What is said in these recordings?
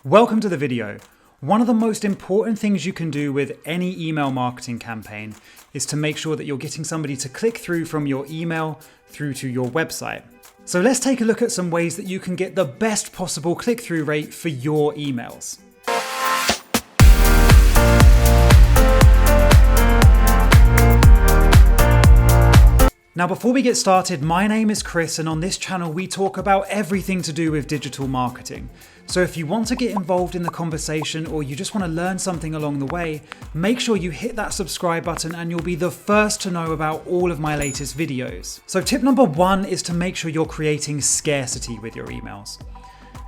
Welcome to the video. One of the most important things you can do with any email marketing campaign is to make sure that you're getting somebody to click through from your email through to your website. So let's take a look at some ways that you can get the best possible click-through rate for your emails. Now, before we get started, my name is Chris, and on this channel we talk about everything to do with digital marketing. So if you want to get involved in the conversation or you just want to learn something along the way, make sure you hit that subscribe button and you'll be the first to know about all of my latest videos. So tip number one is to make sure you're creating scarcity with your emails.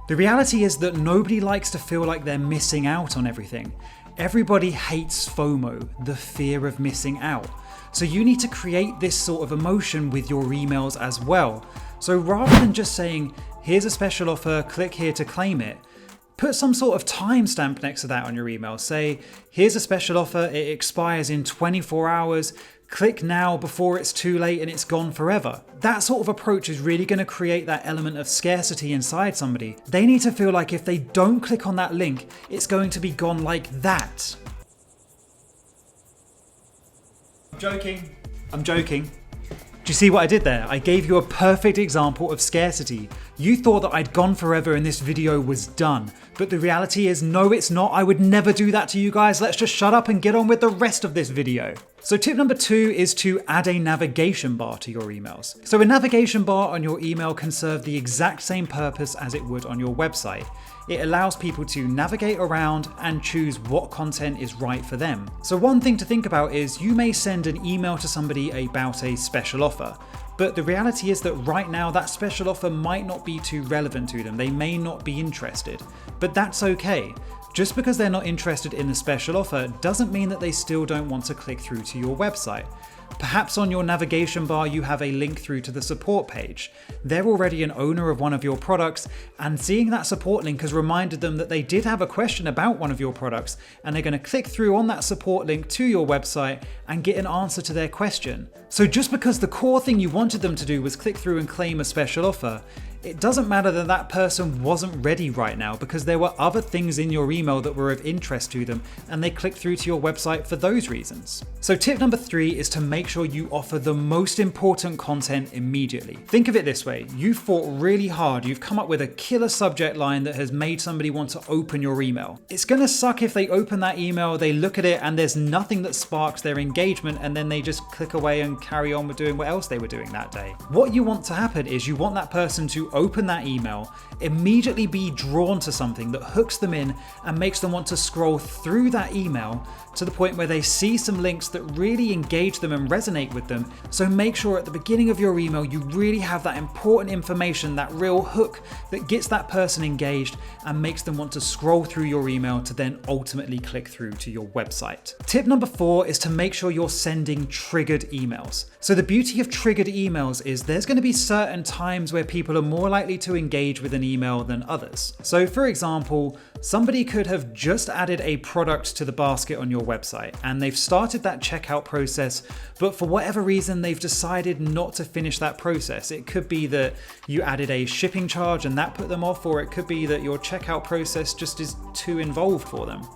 The reality is that nobody likes to feel like they're missing out on everything. Everybody hates FOMO, the fear of missing out. So you need to create this sort of emotion with your emails as well. So rather than just saying, here's a special offer, click here to claim it, put some sort of timestamp next to that on your email. Say, here's a special offer, it expires in 24 hours, click now before it's too late and it's gone forever. That sort of approach is really going to create that element of scarcity inside somebody. They need to feel like if they don't click on that link, it's going to be gone like that. I'm joking. Do you see what I did there? I gave you a perfect example of scarcity. You thought that I'd gone forever and this video was done. But the reality is, no, it's not. I would never do that to you guys. Let's just shut up and get on with the rest of this video. So tip number two is to add a navigation bar to your emails. So a navigation bar on your email can serve the exact same purpose as it would on your website. It allows people to navigate around and choose what content is right for them. So one thing to think about is you may send an email to somebody about a special offer, but the reality is that right now that special offer might not be too relevant to them. They may not be interested, but that's okay. Just because they're not interested in the special offer doesn't mean that they still don't want to click through to your website. Perhaps on your navigation bar you have a link through to the support page. They're already an owner of one of your products, and seeing that support link has reminded them that they did have a question about one of your products, and they're going to click through on that support link to your website and get an answer to their question. So just because the core thing you wanted them to do was click through and claim a special offer, it doesn't matter that that person wasn't ready right now because there were other things in your email that were of interest to them and they clicked through to your website for those reasons. So tip number three is to make sure you offer the most important content immediately. Think of it this way, you've fought really hard, you've come up with a killer subject line that has made somebody want to open your email. It's gonna suck if they open that email, they look at it and there's nothing that sparks their engagement and then they just click away and carry on with doing what else they were doing that day. What you want to happen is you want that person to open that email, immediately be drawn to something that hooks them in and makes them want to scroll through that email to the point where they see some links that really engage them and resonate with them. So make sure at the beginning of your email you really have that important information, that real hook that gets that person engaged and makes them want to scroll through your email to then ultimately click through to your website. Tip number four is to make sure you're sending triggered emails. So the beauty of triggered emails is there's going to be certain times where people are more likely to engage with an email than others. So for example, somebody could have just added a product to the basket on your website and they've started that checkout process, but for whatever reason they've decided not to finish that process. It could be that you added a shipping charge and that put them off, or it could be that your checkout process just is too involved for them.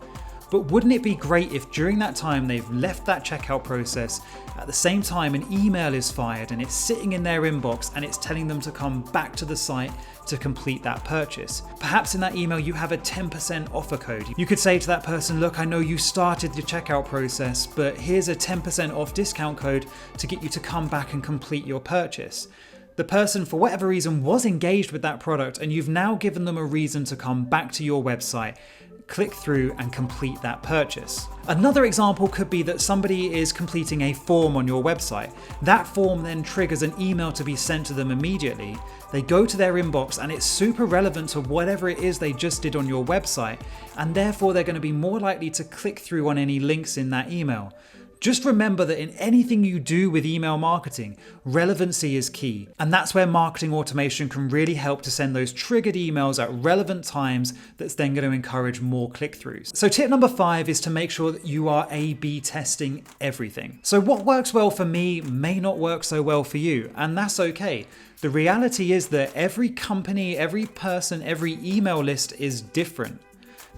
But wouldn't it be great if during that time they've left that checkout process, at the same time an email is fired and it's sitting in their inbox and it's telling them to come back to the site to complete that purchase. Perhaps in that email you have a 10% offer code. You could say to that person, look, I know you started the checkout process, but here's a 10% off discount code to get you to come back and complete your purchase. The person, for whatever reason, was engaged with that product and you've now given them a reason to come back to your website, click through and complete that purchase. Another example could be that somebody is completing a form on your website. That form then triggers an email to be sent to them immediately. They go to their inbox and it's super relevant to whatever it is they just did on your website, and therefore they're going to be more likely to click through on any links in that email. Just remember that in anything you do with email marketing, relevancy is key. And that's where marketing automation can really help to send those triggered emails at relevant times that's then going to encourage more click-throughs. So tip number 5 is to make sure that you are A/B testing everything. So what works well for me may not work so well for you, and that's okay. The reality is that every company, every person, every email list is different.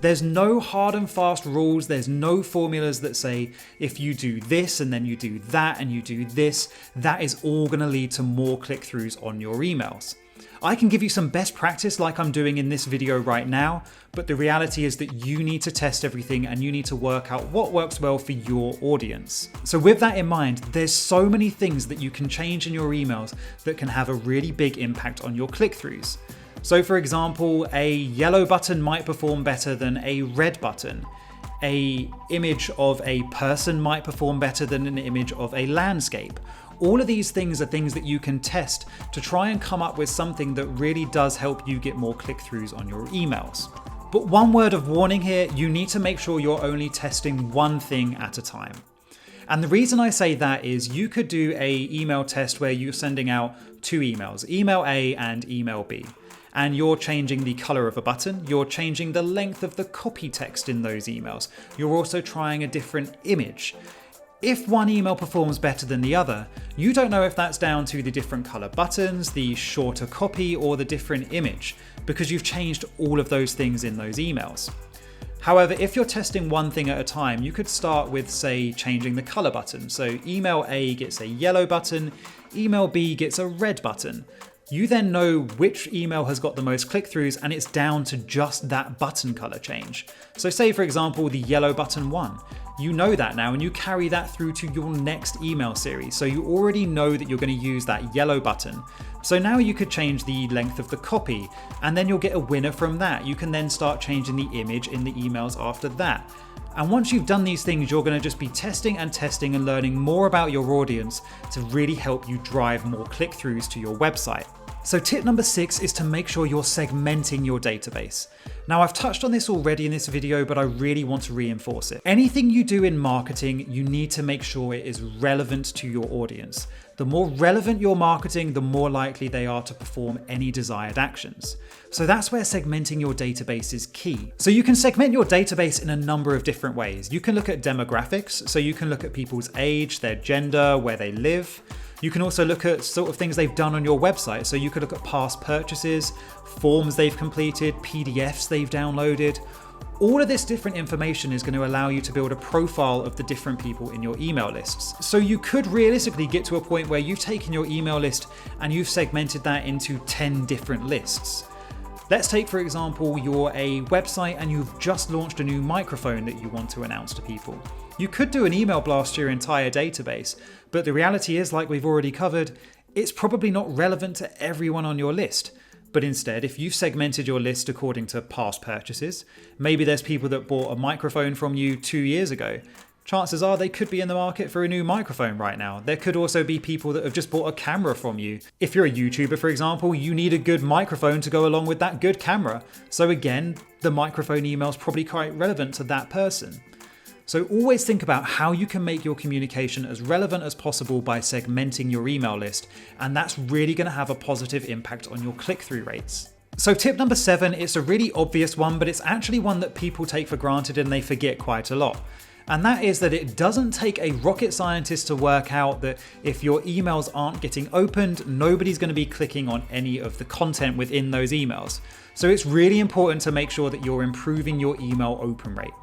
There's no hard and fast rules. There's no formulas that say if you do this and then you do that and you do this, that is all going to lead to more click-throughs on your emails. I can give you some best practice like I'm doing in this video right now, but the reality is that you need to test everything and you need to work out what works well for your audience. So with that in mind, there's so many things that you can change in your emails that can have a really big impact on your click-throughs. So for example, a yellow button might perform better than a red button. An image of a person might perform better than an image of a landscape. All of these things are things that you can test to try and come up with something that really does help you get more click-throughs on your emails. But one word of warning here, you need to make sure you're only testing one thing at a time. And the reason I say that is you could do an email test where you're sending out two emails, email A and email B. And you're changing the color of a button, you're changing the length of the copy text in those emails. You're also trying a different image. If one email performs better than the other, you don't know if that's down to the different color buttons, the shorter copy, or the different image, because you've changed all of those things in those emails. However, if you're testing one thing at a time, you could start with, say, changing the color button. So email A gets a yellow button, email B gets a red button. You then know which email has got the most click-throughs and it's down to just that button color change. So say for example, the yellow button won. You know that now and you carry that through to your next email series. So you already know that you're going to use that yellow button. So now you could change the length of the copy and then you'll get a winner from that. You can then start changing the image in the emails after that. And once you've done these things, you're going to just be testing and learning more about your audience to really help you drive more click-throughs to your website. So tip number 6 is to make sure you're segmenting your database. Now I've touched on this already in this video, but I really want to reinforce it. Anything you do in marketing, you need to make sure it is relevant to your audience. The more relevant your marketing, the more likely they are to perform any desired actions. So that's where segmenting your database is key. So you can segment your database in a number of different ways. You can look at demographics, so you can look at people's age, their gender, where they live. You can also look at sort of things they've done on your website. So you could look at past purchases, forms they've completed, PDFs they've downloaded. All of this different information is going to allow you to build a profile of the different people in your email lists. So you could realistically get to a point where you've taken your email list and you've segmented that into 10 different lists. Let's take, for example, you're a website and you've just launched a new microphone that you want to announce to people. You could do an email blast to your entire database, but the reality is, like we've already covered, it's probably not relevant to everyone on your list. But instead, if you've segmented your list according to past purchases, maybe there's people that bought a microphone from you 2 years ago. Chances are they could be in the market for a new microphone right now. There could also be people that have just bought a camera from you. If you're a YouTuber, for example, you need a good microphone to go along with that good camera. So again, the microphone email is probably quite relevant to that person. So always think about how you can make your communication as relevant as possible by segmenting your email list, and that's really going to have a positive impact on your click-through rates. So tip number 7, it's a really obvious one, but it's actually one that people take for granted and they forget quite a lot. And that is that it doesn't take a rocket scientist to work out that if your emails aren't getting opened, nobody's going to be clicking on any of the content within those emails. So it's really important to make sure that you're improving your email open rate.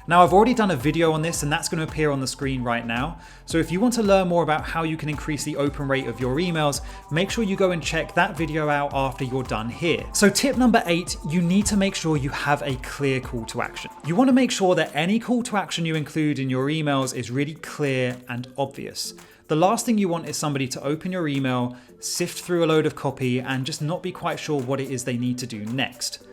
Now, I've already done a video on this and that's going to appear on the screen right now. So if you want to learn more about how you can increase the open rate of your emails, make sure you go and check that video out after you're done here. So tip number 8, you need to make sure you have a clear call to action. You want to make sure that any call to action you include in your emails is really clear and obvious. The last thing you want is somebody to open your email, sift through a load of copy, and just not be quite sure what it is they need to do next.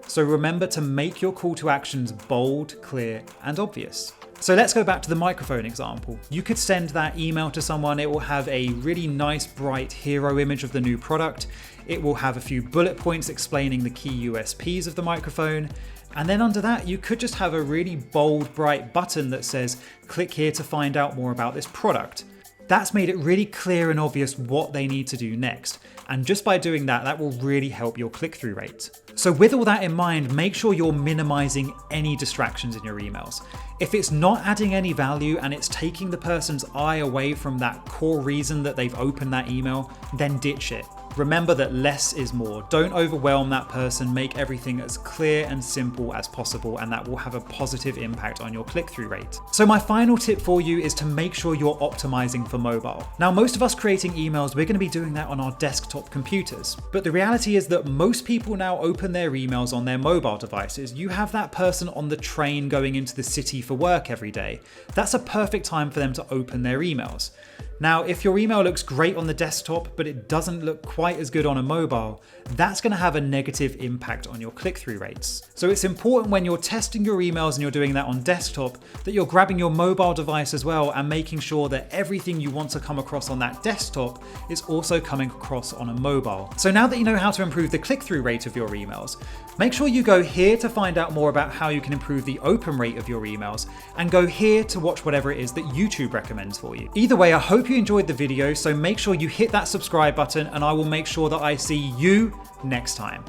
So remember to make your call to actions bold, clear, and obvious. So let's go back to the microphone example. You could send that email to someone. It will have a really nice, bright hero image of the new product. It will have a few bullet points explaining the key USPs of the microphone. And then under that, you could just have a really bold, bright button that says, click here to find out more about this product. That's made it really clear and obvious what they need to do next. And just by doing that, that will really help your click-through rate. So with all that in mind, make sure you're minimizing any distractions in your emails. If it's not adding any value and it's taking the person's eye away from that core reason that they've opened that email, then ditch it. Remember that less is more. Don't overwhelm that person, make everything as clear and simple as possible, and that will have a positive impact on your click-through rate. So my final tip for you is to make sure you're optimizing for mobile. Now, most of us creating emails, we're going to be doing that on our desktop computers. But the reality is that most people now open their emails on their mobile devices. You have that person on the train going into the city for work every day. That's a perfect time for them to open their emails. Now, if your email looks great on the desktop, but it doesn't look quite as good on a mobile, that's going to have a negative impact on your click-through rates. So it's important when you're testing your emails and you're doing that on desktop, that you're grabbing your mobile device as well and making sure that everything you want to come across on that desktop is also coming across on a mobile. So now that you know how to improve the click-through rate of your emails, make sure you go here to find out more about how you can improve the open rate of your emails, and go here to watch whatever it is that YouTube recommends for you. Either way, I hope you enjoyed the video, so make sure you hit that subscribe button and I will make sure that I see you next time.